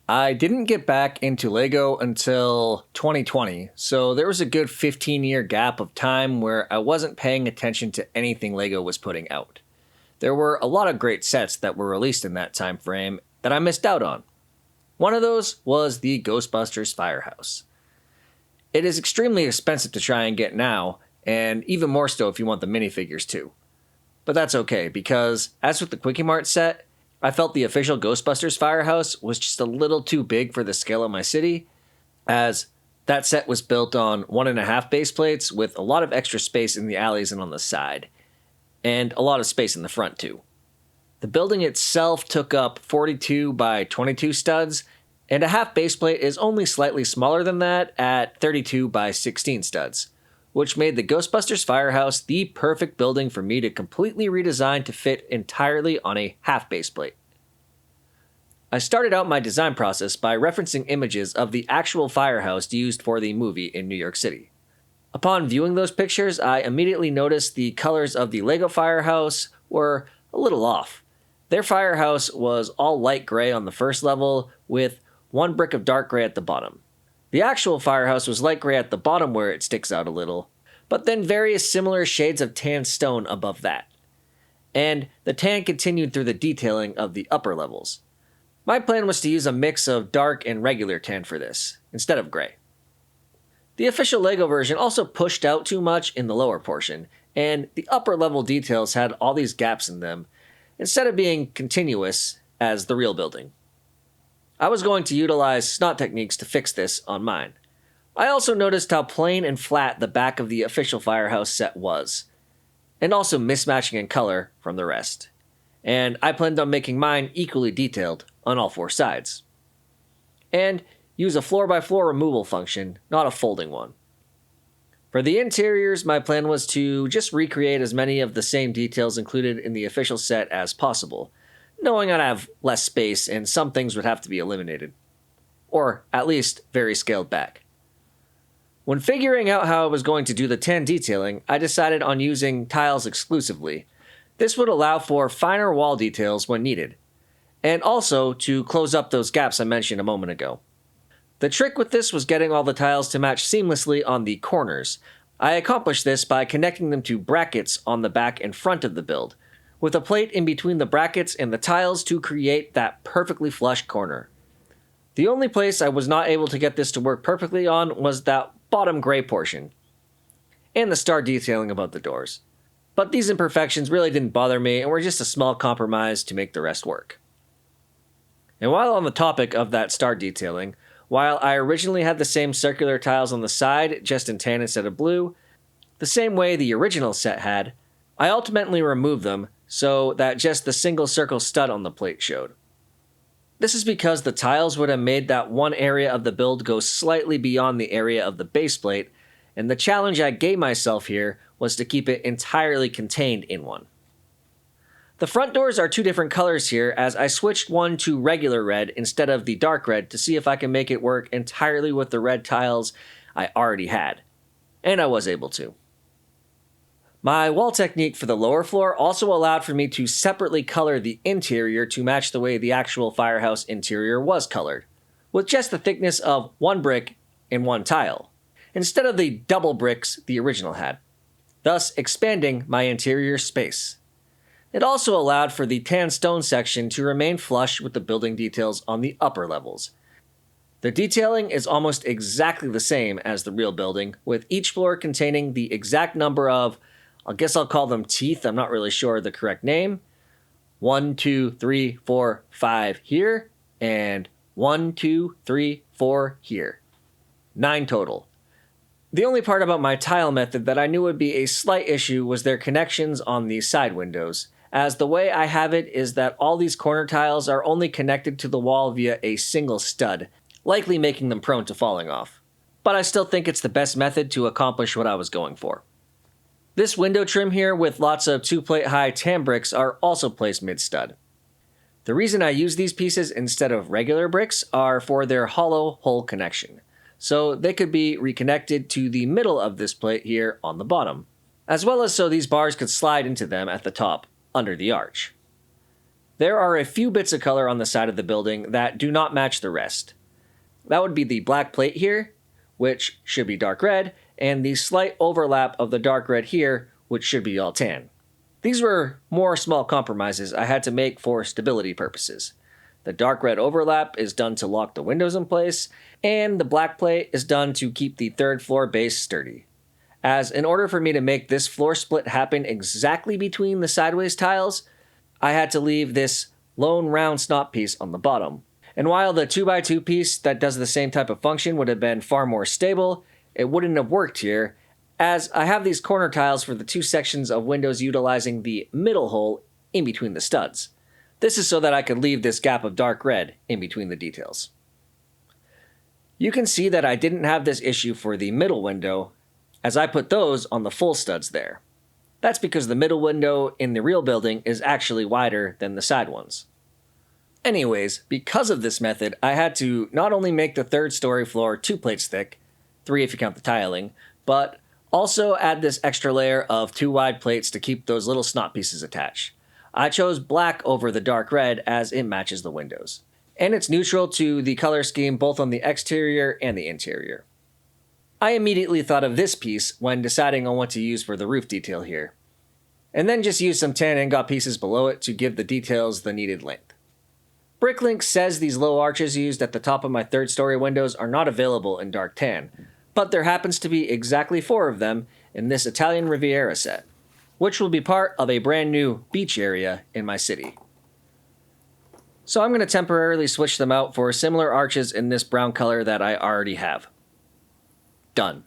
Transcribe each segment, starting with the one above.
I didn't get back into LEGO until 2020, so there was a good 15-year gap of time where I wasn't paying attention to anything LEGO was putting out. There were a lot of great sets that were released in that time frame that I missed out on. One of those was the Ghostbusters Firehouse. It is extremely expensive to try and get now, and even more so if you want the minifigures too. But that's okay, because as with the Quickie Mart set, I felt the official Ghostbusters Firehouse was just a little too big for the scale of my city, as that set was built on 1.5 base plates with a lot of extra space in the alleys and on the side, and a lot of space in the front too. The building itself took up 42 by 22 studs, and a half base plate is only slightly smaller than that at 32 by 16 studs, which made the Ghostbusters Firehouse the perfect building for me to completely redesign to fit entirely on a half base plate. I started out my design process by referencing images of the actual firehouse used for the movie in New York City. Upon viewing those pictures, I immediately noticed the colors of the LEGO Firehouse were a little off. Their firehouse was all light gray on the first level, with one brick of dark gray at the bottom. The actual firehouse was light gray at the bottom where it sticks out a little, but then various similar shades of tan stone above that. And the tan continued through the detailing of the upper levels. My plan was to use a mix of dark and regular tan for this, instead of gray. The official LEGO version also pushed out too much in the lower portion, and the upper level details had all these gaps in them, instead of being continuous as the real building. I was going to utilize snot techniques to fix this on mine. I also noticed how plain and flat the back of the official Firehouse set was, and also mismatching in color from the rest. And I planned on making mine equally detailed on all 4 sides. And use a floor-by-floor removal function, not a folding one. For the interiors, my plan was to just recreate as many of the same details included in the official set as possible, knowing I'd have less space and some things would have to be eliminated. Or at least very scaled back. When figuring out how I was going to do the tan detailing, I decided on using tiles exclusively. This would allow for finer wall details when needed, and also to close up those gaps I mentioned a moment ago. The trick with this was getting all the tiles to match seamlessly on the corners. I accomplished this by connecting them to brackets on the back and front of the build, with a plate in between the brackets and the tiles to create that perfectly flush corner. The only place I was not able to get this to work perfectly on was that bottom gray portion, and the star detailing above the doors. But these imperfections really didn't bother me and were just a small compromise to make the rest work. And while on the topic of that star detailing, while I originally had the same circular tiles on the side, just in tan instead of blue, the same way the original set had, I ultimately removed them so that just the single circle stud on the plate showed. This is because the tiles would have made that one area of the build go slightly beyond the area of the base plate, and the challenge I gave myself here was to keep it entirely contained in one. The front doors are 2 different colors here, as I switched one to regular red instead of the dark red to see if I can make it work entirely with the red tiles I already had. And I was able to. My wall technique for the lower floor also allowed for me to separately color the interior to match the way the actual firehouse interior was colored, with just the thickness of 1 brick and 1 tile, instead of the double bricks the original had, thus expanding my interior space. It also allowed for the tan stone section to remain flush with the building details on the upper levels. The detailing is almost exactly the same as the real building, with each floor containing the exact number of, I guess I'll call them teeth, I'm not really sure the correct name. 1, 2, 3, 4, 5 here, and 1, 2, 3, 4 here. 9 total. The only part about my tile method that I knew would be a slight issue was their connections on the side windows, as the way I have it is that all these corner tiles are only connected to the wall via a single stud, likely making them prone to falling off. But I still think it's the best method to accomplish what I was going for. This window trim here with lots of 2-plate high tan bricks are also placed mid-stud. The reason I use these pieces instead of regular bricks are for their hollow hole connection, so they could be reconnected to the middle of this plate here on the bottom, as well as so these bars could slide into them at the top, under the arch. There are a few bits of color on the side of the building that do not match the rest. That would be the black plate here, which should be dark red, and the slight overlap of the dark red here, which should be all tan. These were more small compromises I had to make for stability purposes. The dark red overlap is done to lock the windows in place, and the black plate is done to keep the third floor base sturdy. As in order for me to make this floor split happen exactly between the sideways tiles, I had to leave this lone round snot piece on the bottom. And while the 2x2 piece that does the same type of function would have been far more stable, it wouldn't have worked here, as I have these corner tiles for the two sections of windows utilizing the middle hole in between the studs. This is so that I could leave this gap of dark red in between the details. You can see that I didn't have this issue for the middle window, as I put those on the full studs there. That's because the middle window in the real building is actually wider than the side ones. Anyways, because of this method, I had to not only make the third story floor 2 plates thick, 3 if you count the tiling, but also add this extra layer of 2 wide plates to keep those little snot pieces attached. I chose black over the dark red as it matches the windows. And it's neutral to the color scheme both on the exterior and the interior. I immediately thought of this piece when deciding on what to use for the roof detail here, and then just used some tan ingot pieces below it to give the details the needed length. Bricklink says these low arches used at the top of my third story windows are not available in dark tan, but there happens to be exactly 4 of them in this Italian Riviera set, which will be part of a brand new beach area in my city. So I'm going to temporarily switch them out for similar arches in this brown color that I already have. Done.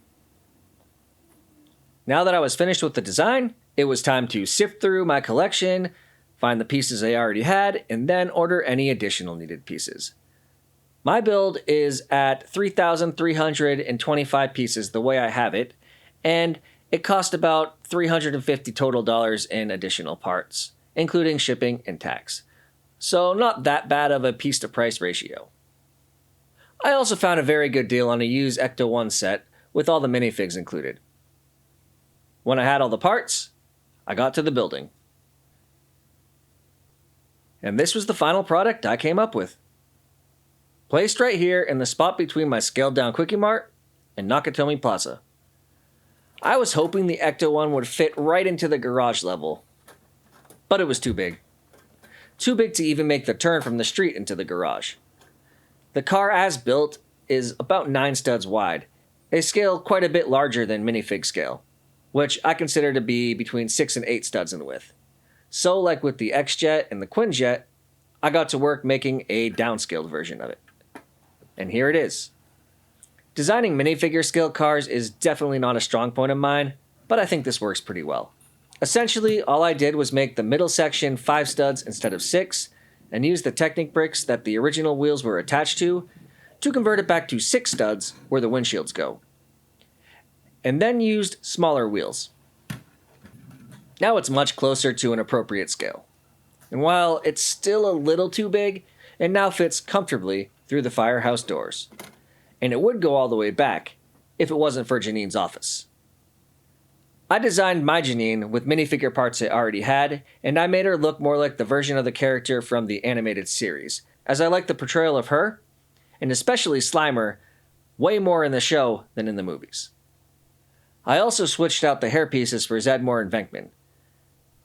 Now that I was finished with the design, it was time to sift through my collection, find the pieces I already had, and then order any additional needed pieces. My build is at 3,325 pieces the way I have it, and it cost about $350 total in additional parts, including shipping and tax. So not that bad of a piece to price ratio. I also found a very good deal on a used Ecto 1 set with all the minifigs included. When I had all the parts, I got to the building. And this was the final product I came up with. Placed right here in the spot between my scaled down Quickie Mart and Nakatomi Plaza. I was hoping the Ecto 1 would fit right into the garage level, but it was too big. Too big to even make the turn from the street into the garage. The car as built is about 9 studs wide, a scale quite a bit larger than minifig scale, which I consider to be between 6 and 8 studs in width. So like with the X-Jet and the Quinjet, I got to work making a downscaled version of it. And here it is. Designing minifigure scale cars is definitely not a strong point of mine, but I think this works pretty well. Essentially, all I did was make the middle section 5 studs instead of 6, and use the Technic bricks that the original wheels were attached to convert it back to 6 studs where the windshields go. And then used smaller wheels. Now it's much closer to an appropriate scale. And while it's still a little too big, it now fits comfortably through the firehouse doors. And it would go all the way back if it wasn't for Janine's office. I designed my Janine with minifigure parts I already had, and I made her look more like the version of the character from the animated series, as I like the portrayal of her, and especially Slimer, way more in the show than in the movies. I also switched out the hairpieces for Zedmore and Venkman,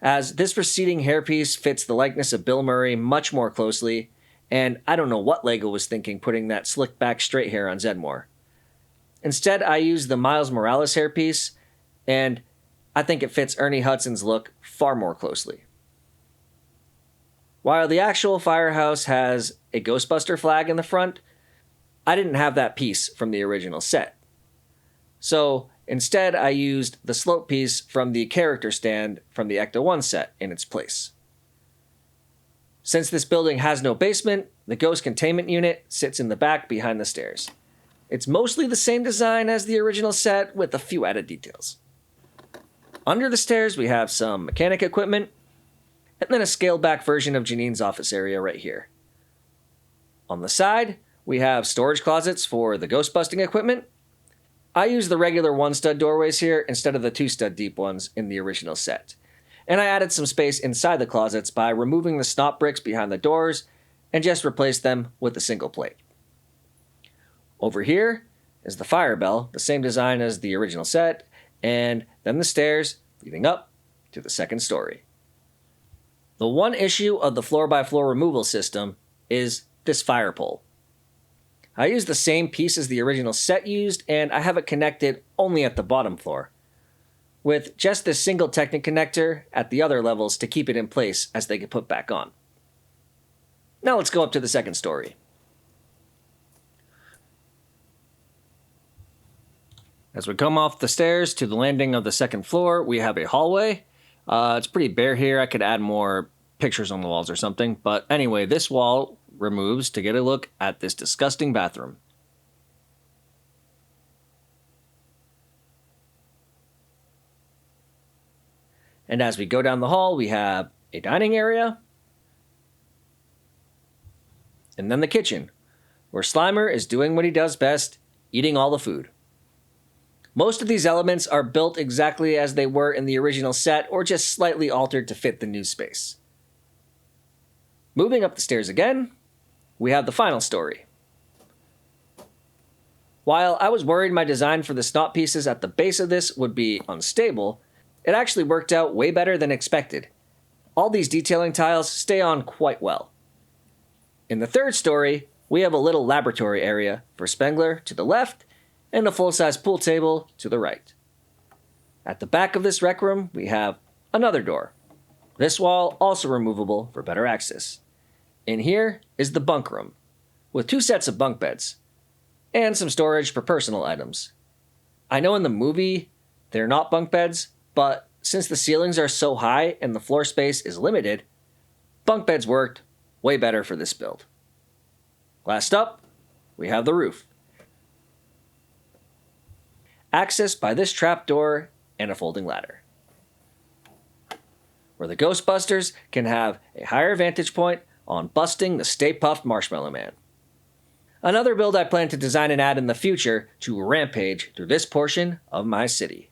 as this receding hairpiece fits the likeness of Bill Murray much more closely, and I don't know what Lego was thinking putting that slick back straight hair on Zedmore. Instead, I used the Miles Morales hairpiece, and I think it fits Ernie Hudson's look far more closely. While the actual firehouse has a Ghostbuster flag in the front, I didn't have that piece from the original set. So instead, I used the slope piece from the character stand from the Ecto 1 set in its place. Since this building has no basement, the ghost containment unit sits in the back behind the stairs. It's mostly the same design as the original set with a few added details. Under the stairs, we have some mechanic equipment, and then a scaled-back version of Janine's office area right here. On the side, we have storage closets for the ghost-busting equipment. I use the regular 1-stud doorways here instead of the 2-stud deep ones in the original set. and I added some space inside the closets by removing the stop bricks behind the doors and just replaced them with a single plate. Over here is the fire bell, the same design as the original set, and then the stairs leading up to the second story. The one issue of the floor-by-floor removal system is this fire pole. I used the same piece as the original set used, and I have it connected only at the bottom floor, with just this single Technic connector at the other levels to keep it in place as they get put back on. Now let's go up to the second story. As we come off the stairs to the landing of the second floor, we have a hallway. It's pretty bare here. I could add more pictures on the walls or something. But anyway, this wall removes to get a look at this disgusting bathroom. And as we go down the hall, we have a dining area. And then the kitchen, where Slimer is doing what he does best, eating all the food. Most of these elements are built exactly as they were in the original set or just slightly altered to fit the new space. Moving up the stairs again, we have the final story. While I was worried my design for the snot pieces at the base of this would be unstable, it actually worked out way better than expected. All these detailing tiles stay on quite well. In the third story, we have a little laboratory area for Spengler to the left and a full-size pool table to the right. At the back of this rec room, we have another door. This wall also removable for better access. In here is the bunk room, with 2 sets of bunk beds, and some storage for personal items. I know in the movie they're not bunk beds, but since the ceilings are so high and the floor space is limited, bunk beds worked way better for this build. Last up, we have the roof. Accessed by this trapdoor and a folding ladder, where the Ghostbusters can have a higher vantage point on busting the Stay Puft Marshmallow Man. Another build I plan to design and add in the future to rampage through this portion of my city.